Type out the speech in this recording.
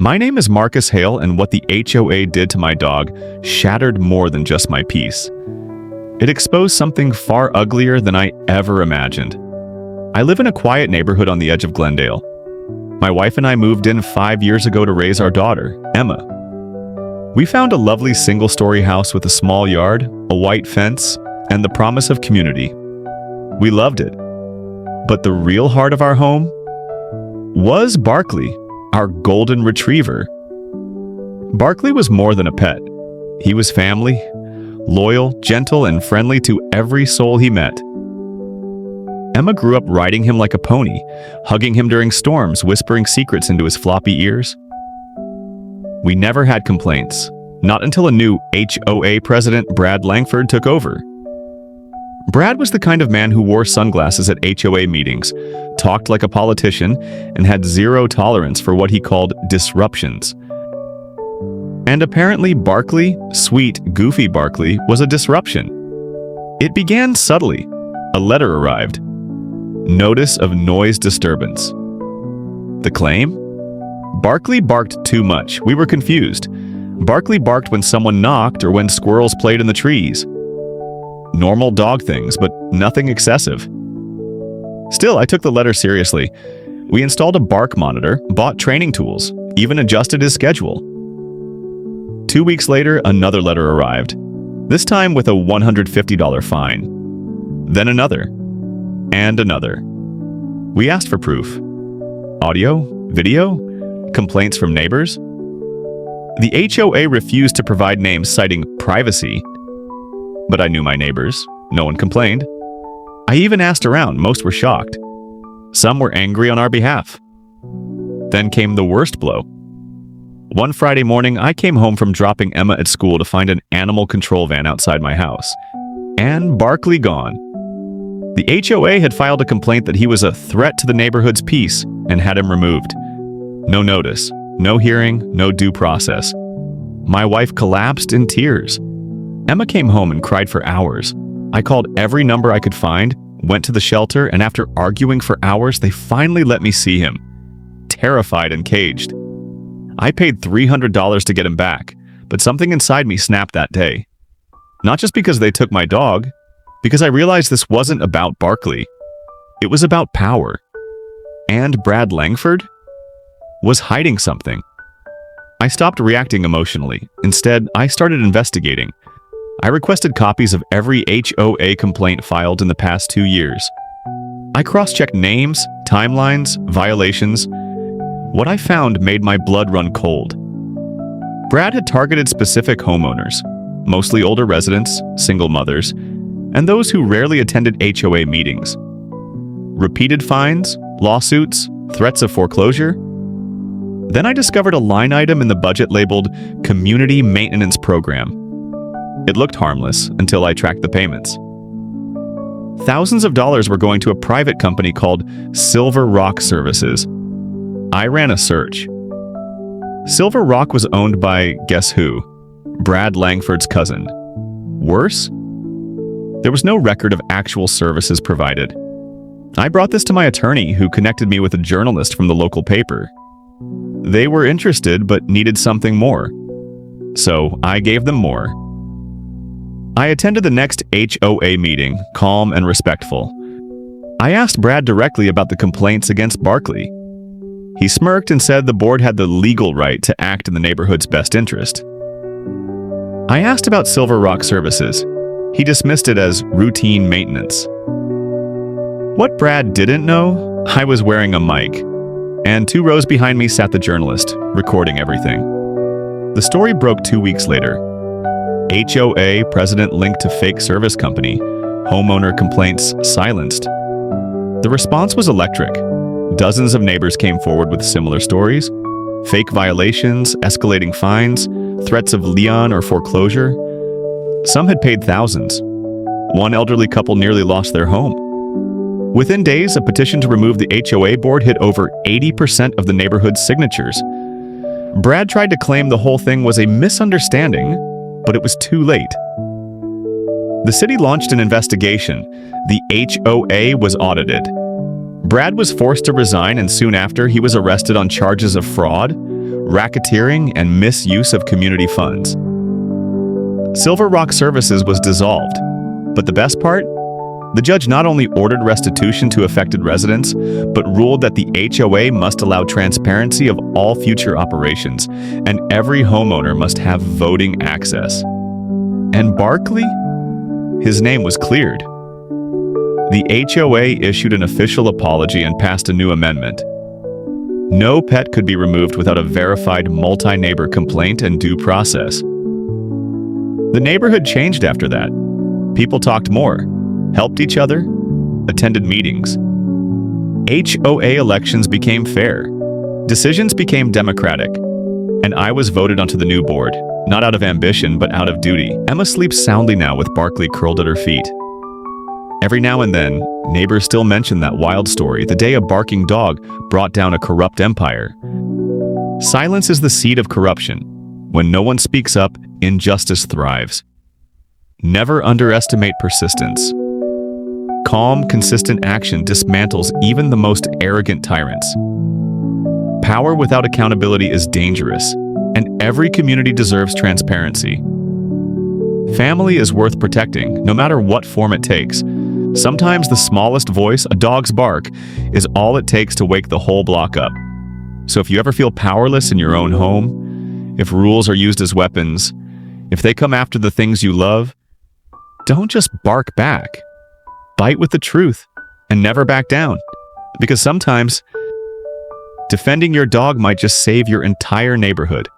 My name is Marcus Hale, and what the HOA did to my dog shattered more than just my peace. It exposed something far uglier than I ever imagined. I live in a quiet neighborhood on the edge of Glendale. My wife and I moved in 5 years ago to raise our daughter, Emma. We found a lovely single-story house with a small yard, a white fence, and the promise of community. We loved it. But the real heart of our home was Barkley, our golden retriever. Barkley was more than a pet. He was family, loyal, gentle, and friendly to every soul he met. Emma grew up riding him like a pony, hugging him during storms, whispering secrets into his floppy ears. We never had complaints, not until a new HOA president, Brad Langford, took over. Brad was the kind of man who wore sunglasses at HOA meetings, talked like a politician, and had zero tolerance for what he called disruptions. And apparently Barkley, sweet, goofy Barkley, was a disruption. It began subtly. A letter arrived. Notice of noise disturbance. The claim? Barkley barked too much. We were confused. Barkley barked when someone knocked or when squirrels played in the trees. Normal dog things, but nothing excessive. Still, I took the letter seriously. We installed a bark monitor, bought training tools, even adjusted his schedule. 2 weeks later, another letter arrived, this time with a $150 fine. Then another, and another. We asked for proof. Audio? Video? Complaints from neighbors? The HOA refused to provide names, citing privacy. But I knew my neighbors. No one complained. I even asked around. Most were shocked. Some were angry on our behalf. Then came the worst blow. One Friday morning, I came home from dropping Emma at school to find an animal control van outside my house. And Barkley gone. The HOA had filed a complaint that he was a threat to the neighborhood's peace and had him removed. No notice, no hearing, no due process. My wife collapsed in tears. Emma came home and cried for hours. I called every number I could find, went to the shelter, and after arguing for hours, they finally let me see him, terrified and caged. I paid $300 to get him back, but something inside me snapped that day. Not just because they took my dog, because I realized this wasn't about Barkley. It was about power. And Brad Langford was hiding something. I stopped reacting emotionally. Instead, I started investigating. I requested copies of every HOA complaint filed in the past 2 years. I cross-checked names, timelines, violations. What I found made my blood run cold. Brad had targeted specific homeowners, mostly older residents, single mothers, and those who rarely attended HOA meetings. Repeated fines, lawsuits, threats of foreclosure. Then I discovered a line item in the budget labeled Community Maintenance Program. It looked harmless until I tracked the payments. Thousands of dollars were going to a private company called Silver Rock Services. I ran a search. Silver Rock was owned by, guess who? Brad Langford's cousin. Worse? There was no record of actual services provided. I brought this to my attorney, who connected me with a journalist from the local paper. They were interested but needed something more. So I gave them more. I attended the next HOA meeting, calm and respectful. I asked Brad directly about the complaints against Barkley. He smirked and said the board had the legal right to act in the neighborhood's best interest. I asked about Silver Rock Services. He dismissed it as routine maintenance. What Brad didn't know, I was wearing a mic, and 2 rows behind me sat the journalist, recording everything. The story broke 2 weeks later. HOA president linked to fake service company. Homeowner complaints silenced. The response was electric. Dozens of neighbors came forward with similar stories. Fake violations, escalating fines, threats of lien or foreclosure. Some had paid thousands. One elderly couple nearly lost their home. Within days, a petition to remove the HOA board hit over 80% of the neighborhood's signatures. Brad tried to claim the whole thing was a misunderstanding, but it was too late. The city launched an investigation. The HOA was audited. Brad was forced to resign, and soon after, he was arrested on charges of fraud, racketeering, and misuse of community funds. Silver Rock Services was dissolved, but the best part? The judge not only ordered restitution to affected residents, but ruled that the HOA must allow transparency of all future operations, and every homeowner must have voting access. And Barkley? His name was cleared. The HOA issued an official apology and passed a new amendment. No pet could be removed without a verified multi-neighbor complaint and due process. The neighborhood changed after that. People talked more, helped each other, attended meetings. HOA elections became fair. Decisions became democratic. And I was voted onto the new board, not out of ambition, but out of duty. Emma sleeps soundly now with Barkley curled at her feet. Every now and then, neighbors still mention that wild story, the day a barking dog brought down a corrupt empire. Silence is the seed of corruption. When no one speaks up, injustice thrives. Never underestimate persistence. Calm, consistent action dismantles even the most arrogant tyrants. Power without accountability is dangerous, and every community deserves transparency. Family is worth protecting, no matter what form it takes. Sometimes the smallest voice, a dog's bark, is all it takes to wake the whole block up. So if you ever feel powerless in your own home, if rules are used as weapons, if they come after the things you love, don't just bark back. Bite with the truth and never back down. Because sometimes defending your dog might just save your entire neighborhood.